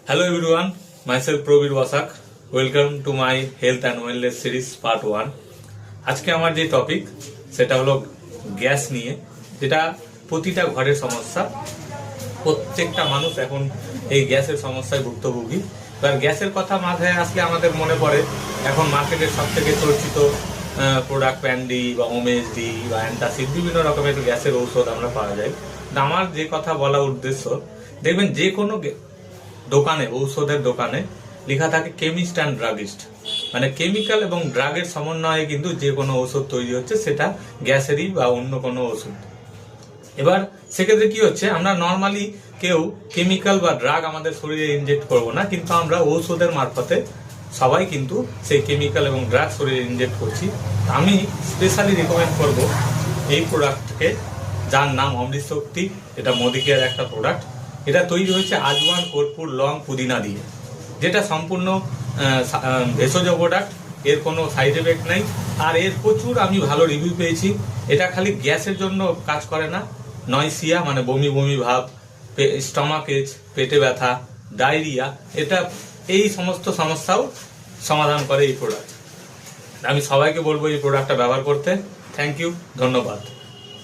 Hello everyone, myself Probir Wasak. Welcome to my health and wellness series part 1. আজকে আমার যে topic সেটা হলো গ্যাস নিয়ে, যেটা প্রতিটা ঘরের সমস্যা। প্রত্যেকটা মানুষ এখন এই গ্যাসের সমস্যায় ভুক্তভোগী। এবার গ্যাসের কথা মাথায় আসলে আমাদের মনে পড়ে এখন মার্কেটের সব থেকে চর্চিত প্রোডাক্ট প্যান্ডি বা ওমেসডি বা অ্যান্টাসিড, বিভিন্ন রকমের গ্যাসের ঔষধ আমরা পাওয়া যায়। আমার যে কথা বলা উদ্দেশ্য, দেখবেন যে কোনো দোকানে, ঔষধের দোকানে লেখা থাকে কেমিস্ট অ্যান্ড ড্রাগিস্ট, মানে কেমিক্যাল এবং ড্রাগের সমন্বয়ে কিন্তু যে কোনো ওষুধ তৈরি হচ্ছে, সেটা গ্যাসেরই বা অন্য কোনো ওষুধ। এবার সেক্ষেত্রে কি হচ্ছে, আমরা নর্মালি কেউ কেমিক্যাল বা ড্রাগ আমাদের শরীরে ইনজেক্ট করবো না, কিন্তু আমরা ঔষধের মারফতে সবাই কিন্তু সেই কেমিক্যাল এবং ড্রাগ শরীরে ইনজেক্ট করছি। আমি স্পেশালি রিকমেন্ড করব এই প্রোডাক্টকে, যার নাম অমৃত শক্তি। এটা মোদিকেয়ার একটা প্রোডাক্ট। এটা তৈরি হয়েছে আজওয়ান, কর্পূর, লং, পুদিনা দিয়ে, যেটা সম্পূর্ণ ভেষজ প্রোডাক্ট। এর কোনো সাইড এফেক্ট নেই, আর এর প্রচুর আমি ভালো রিভিউ পেয়েছি। এটা খালি গ্যাসের জন্য কাজ করে না, নয়সিয়া মানে বমি বমি ভাব, স্টমাক এজ, পেটে ব্যথা, ডায়রিয়া, এটা এই সমস্ত সমস্যাও সমাধান করে এই প্রোডাক্ট। আমি সবাইকে বলবো এই প্রোডাক্টটা ব্যবহার করতে। থ্যাংক ইউ, ধন্যবাদ।